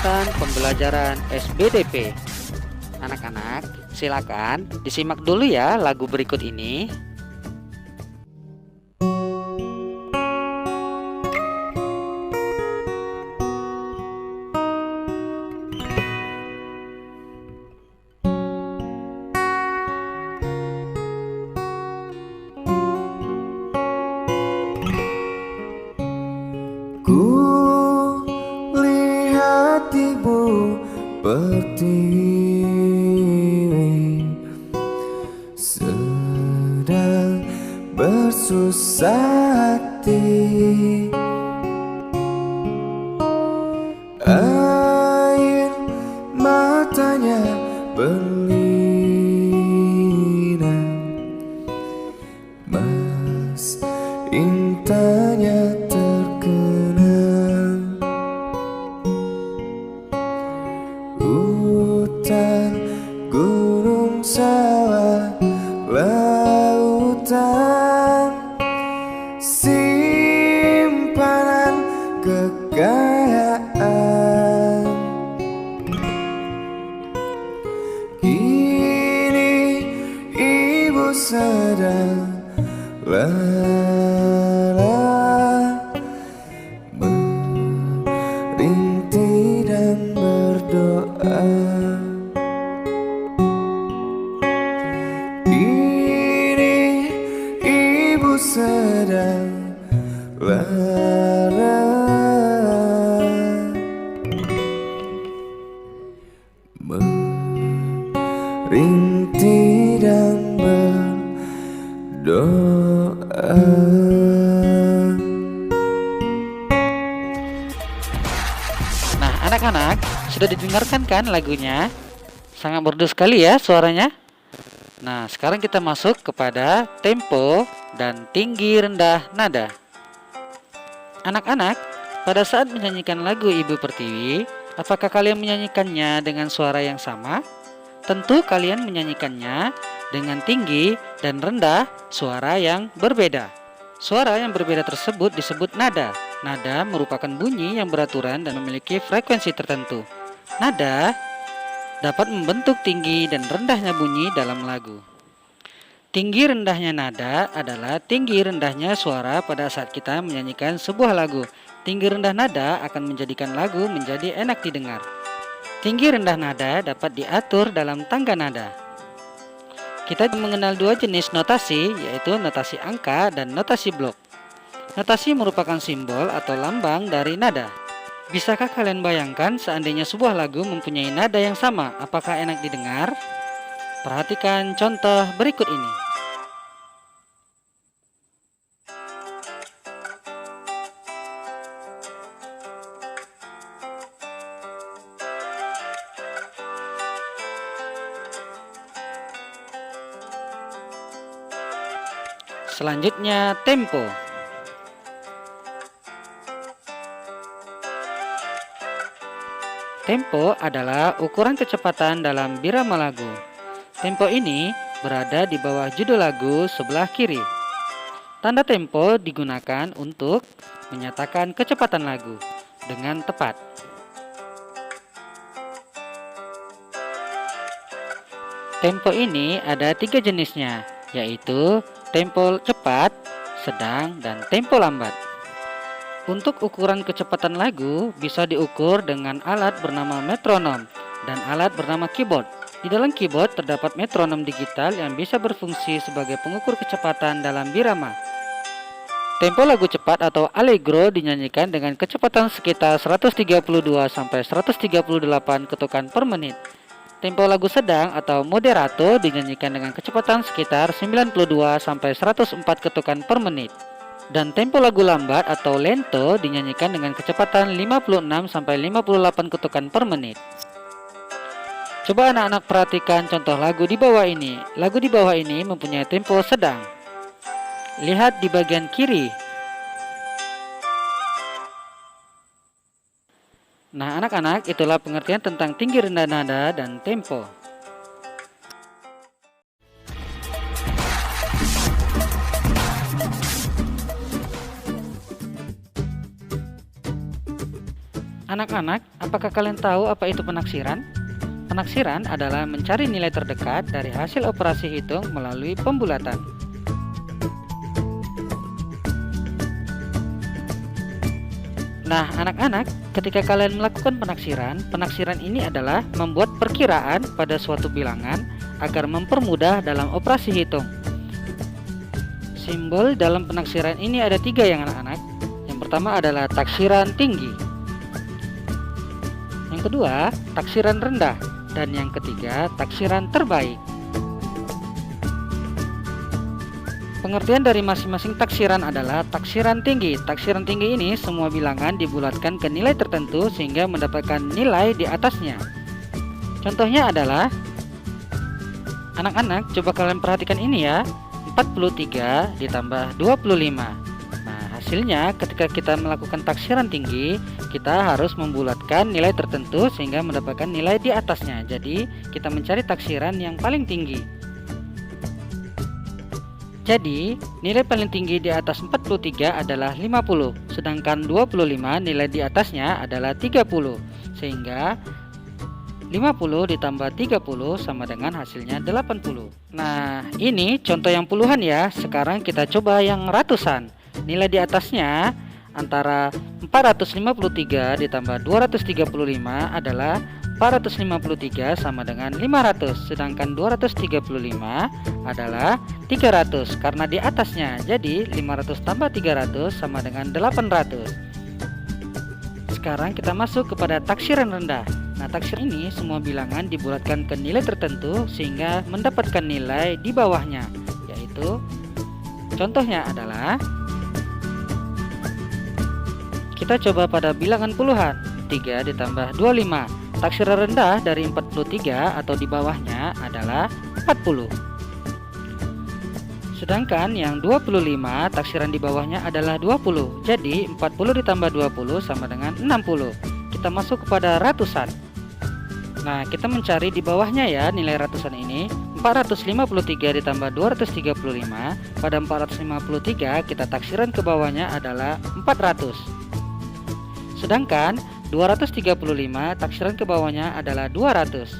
kegiatan pembelajaran SBDP. Anak-anak, silakan disimak dulu ya lagu berikut ini. Ku lihat ibu pertiwi sedang bersusah hati. Air matanya berlinang, mas intanya terkenang. Hutan, gunung, sawah, lautan, simpanan kekayaan. Kini ibu sedang lelah, merintih dan berdoa. Kini ibu sedang lara, merintih dan berdoa. Nah, anak-anak, sudah didengarkan kan lagunya? Sangat merdu sekali ya suaranya. Nah, sekarang kita masuk kepada tempo dan tinggi rendah nada. Anak-anak, pada saat menyanyikan lagu Ibu Pertiwi, apakah kalian menyanyikannya dengan suara yang sama? Tentu kalian menyanyikannya dengan tinggi dan rendah suara yang berbeda. Suara yang berbeda tersebut disebut nada. Nada merupakan bunyi yang beraturan dan memiliki frekuensi tertentu. Nada dapat membentuk tinggi dan rendahnya bunyi dalam lagu. Tinggi rendahnya nada adalah tinggi rendahnya suara pada saat kita menyanyikan sebuah lagu. Tinggi rendah nada akan menjadikan lagu menjadi enak didengar. Tinggi rendah nada dapat diatur dalam tangga nada. Kita mengenal dua jenis notasi, yaitu notasi angka dan notasi blok. Notasi merupakan simbol atau lambang dari nada. Bisakah kalian bayangkan seandainya sebuah lagu mempunyai nada yang sama, apakah enak didengar? Perhatikan contoh berikut ini. Selanjutnya, tempo. Tempo adalah ukuran kecepatan dalam birama lagu. Tempo ini berada di bawah judul lagu sebelah kiri. Tanda tempo digunakan untuk menyatakan kecepatan lagu dengan tepat. Tempo ini ada 3 jenisnya, yaitu tempo cepat, sedang, dan tempo lambat. Untuk ukuran kecepatan lagu bisa diukur dengan alat bernama metronom dan alat bernama keyboard. Di dalam keyboard terdapat metronom digital yang bisa berfungsi sebagai pengukur kecepatan dalam birama. Tempo lagu cepat atau allegro dinyanyikan dengan kecepatan sekitar 132 sampai 138 ketukan per menit. Tempo lagu sedang atau moderato dinyanyikan dengan kecepatan sekitar 92 sampai 104 ketukan per menit. Dan tempo lagu lambat atau lento dinyanyikan dengan kecepatan 56 sampai 58 ketukan per menit. Coba anak-anak perhatikan contoh lagu di bawah ini. Lagu di bawah ini mempunyai tempo sedang. Lihat di bagian kiri. Nah, anak-anak, itulah pengertian tentang tinggi rendah nada dan tempo. Anak-anak, apakah kalian tahu apa itu penaksiran? Penaksiran adalah mencari nilai terdekat dari hasil operasi hitung melalui pembulatan. Nah, anak-anak, ketika kalian melakukan penaksiran ini adalah membuat perkiraan pada suatu bilangan agar mempermudah dalam operasi hitung. Simbol dalam penaksiran ini ada 3 yang anak-anak. Yang pertama adalah taksiran tinggi. Yang kedua, taksiran rendah. Dan yang ketiga, taksiran terbaik. Pengertian dari masing-masing taksiran adalah taksiran tinggi. Taksiran tinggi ini semua bilangan dibulatkan ke nilai tertentu sehingga mendapatkan nilai di atasnya. Contohnya adalah, anak-anak coba kalian perhatikan ini ya, 43 ditambah 25. Nah, hasilnya ketika kita melakukan taksiran tinggi, kita harus membulatkan nilai tertentu sehingga mendapatkan nilai di atasnya. Jadi, kita mencari taksiran yang paling tinggi. Jadi, nilai paling tinggi di atas 43 adalah 50, sedangkan 25 nilai di atasnya adalah 30. Sehingga 50 ditambah 30 sama dengan hasilnya 80. Nah, ini contoh yang puluhan ya. Sekarang kita coba yang ratusan. Nilai di atasnya antara 453 ditambah 235 adalah 453 sama dengan 500, sedangkan 235 adalah 300 karena di atasnya. Jadi 500 tambah 300 sama dengan 800. Sekarang kita masuk kepada taksiran rendah. Nah, taksiran ini semua bilangan dibulatkan ke nilai tertentu sehingga mendapatkan nilai di bawahnya, yaitu contohnya adalah, kita coba pada bilangan puluhan. 3 ditambah 25. Taksiran rendah dari 43 atau di bawahnya adalah 40. Sedangkan yang 25 taksiran di bawahnya adalah 20. Jadi 40 ditambah 20 sama dengan 60. Kita masuk kepada ratusan. Nah, kita mencari di bawahnya ya nilai ratusan ini. 453 ditambah 235. Pada 453 kita taksiran ke bawahnya adalah 400. Sedangkan 235 taksiran ke bawahnya adalah 200.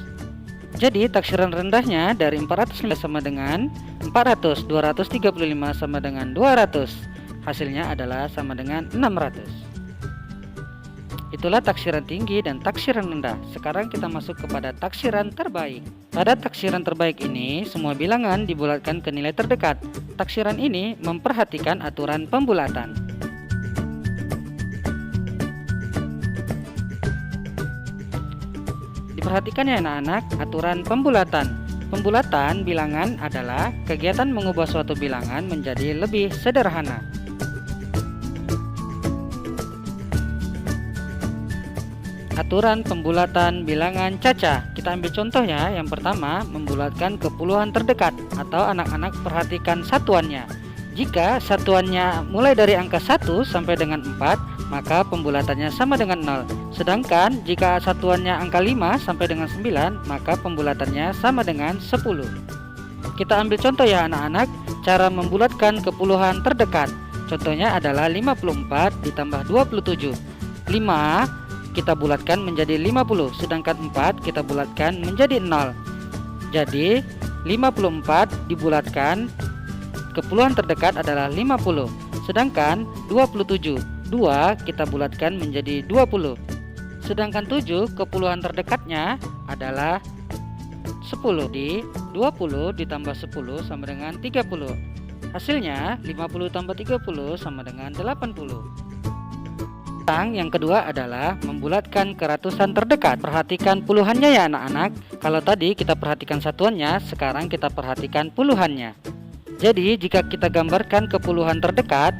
Jadi taksiran rendahnya dari 405 sama dengan 400, 235 sama dengan 200. Hasilnya adalah sama dengan 600. Itulah taksiran tinggi dan taksiran rendah. Sekarang kita masuk kepada taksiran terbaik. Pada taksiran terbaik ini, semua bilangan dibulatkan ke nilai terdekat. Taksiran ini memperhatikan aturan pembulatan. Perhatikan ya anak-anak, aturan pembulatan. Pembulatan bilangan adalah kegiatan mengubah suatu bilangan menjadi lebih sederhana. Aturan pembulatan bilangan cacah. Kita ambil contoh ya. Yang pertama, membulatkan ke puluhan terdekat, atau anak-anak perhatikan satuannya. Jika satuannya mulai dari angka 1 sampai dengan 4, maka pembulatannya sama dengan 0. Sedangkan jika satuannya angka 5 sampai dengan 9, maka pembulatannya sama dengan 10. Kita ambil contoh ya anak-anak, cara membulatkan ke puluhan terdekat. Contohnya adalah 54 ditambah 27. 5 kita bulatkan menjadi 50, sedangkan 4 kita bulatkan menjadi 0. Jadi 54 dibulatkan ke puluhan terdekat adalah 50. Sedangkan 27, 2 kita bulatkan menjadi 20. Sedangkan 7 ke puluhan terdekatnya adalah 10. Di 20 ditambah 10 sama dengan 30. Hasilnya 50 tambah 30 sama dengan 80. Yang kedua adalah membulatkan ke ratusan terdekat. Perhatikan puluhannya ya anak-anak. Kalau tadi kita perhatikan satuannya, sekarang kita perhatikan puluhannya. Jadi jika kita gambarkan ke puluhan terdekat,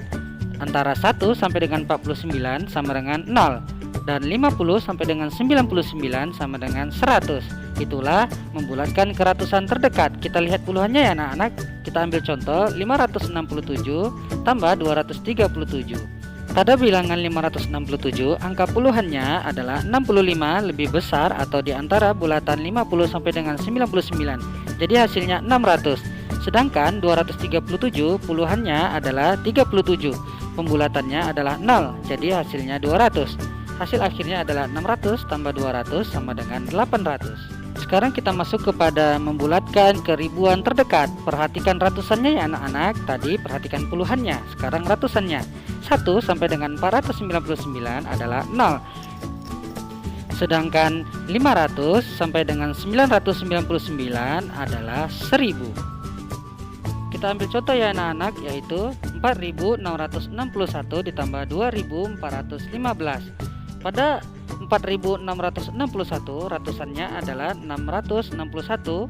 antara 1 sampai dengan 49 sama dengan 0, dan 50 sampai dengan 99 sama dengan 100. Itulah membulatkan ke ratusan terdekat. Kita lihat puluhannya ya anak-anak. Kita ambil contoh 567 tambah 237. Pada bilangan 567, angka puluhannya adalah 65 lebih besar atau di antara bulatan 50 sampai dengan 99. Jadi hasilnya 600. Sedangkan 237 puluhannya adalah 37. Pembulatannya adalah 0. Jadi hasilnya 200. Hasil akhirnya adalah 600 tambah 200 sama dengan 800. Sekarang kita masuk kepada membulatkan ke ribuan terdekat. Perhatikan ratusannya ya anak-anak. Tadi perhatikan puluhannya, sekarang ratusannya. 1 sampai dengan 499 adalah 0. Sedangkan 500 sampai dengan 999 adalah 1000. Kita ambil contoh ya anak-anak, yaitu 4661 ditambah 2415. Pada 4661 ratusannya adalah 661,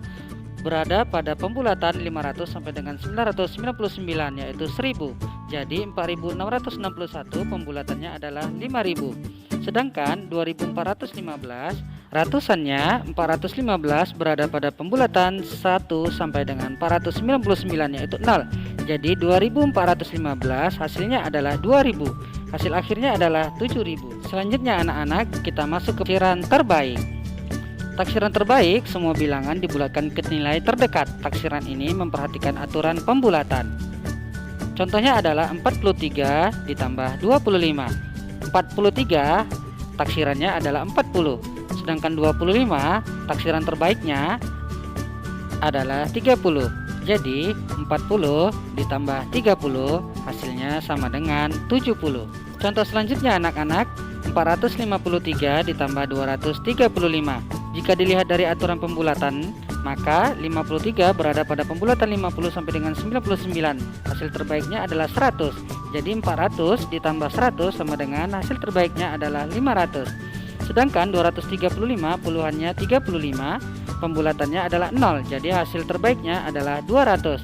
berada pada pembulatan 500 sampai dengan 999 yaitu 1000. Jadi 4661 pembulatannya adalah 5000. Sedangkan 2415 ratusannya 415 berada pada pembulatan 1 sampai dengan 499 yaitu 0. Jadi 2415 hasilnya adalah 2000. Hasil akhirnya adalah 7000. Selanjutnya anak-anak, kita masuk ke taksiran terbaik. Taksiran terbaik, semua bilangan dibulatkan ke nilai terdekat. Taksiran ini memperhatikan aturan pembulatan. Contohnya adalah 43 ditambah 25. 43 taksirannya adalah 40. Sedangkan 25 taksiran terbaiknya adalah 30. Jadi 40 ditambah 30 hasilnya sama dengan 70. Contoh selanjutnya anak-anak, 453 ditambah 235. Jika dilihat dari aturan pembulatan, maka 53 berada pada pembulatan 50 sampai dengan 99. Hasil terbaiknya adalah 100. Jadi 400 ditambah 100 sama dengan hasil terbaiknya adalah 500. Sedangkan 235 puluhannya 35, pembulatannya adalah 0. Jadi hasil terbaiknya adalah 200.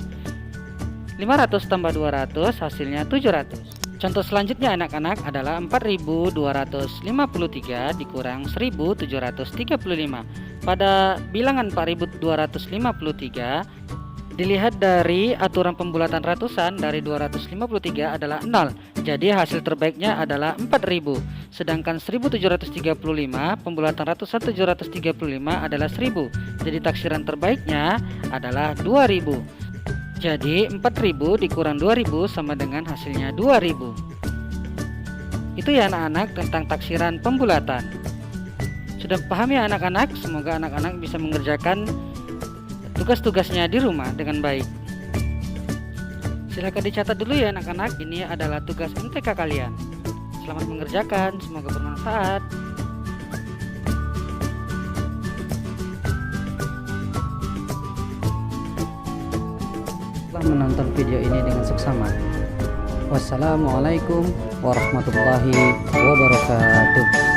500 tambah 200 hasilnya 700. Contoh selanjutnya anak-anak adalah 4253 dikurang 1735. Pada bilangan 4253 dilihat dari aturan pembulatan ratusan dari 253 adalah 0. Jadi hasil terbaiknya adalah 4000. Sedangkan 1735 pembulatan ratusan 735 adalah 1000. Jadi taksiran terbaiknya adalah 2000. Jadi 4000 dikurang 2000 sama dengan hasilnya 2000. Itu ya anak-anak tentang taksiran pembulatan. Sudah paham ya anak-anak? Semoga anak-anak bisa mengerjakan tugas-tugasnya di rumah dengan baik. Silahkan dicatat dulu ya anak-anak, ini adalah tugas MTK kalian. Selamat mengerjakan, semoga bermanfaat. Telah menonton video ini dengan seksama. Wassalamualaikum warahmatullahi wabarakatuh.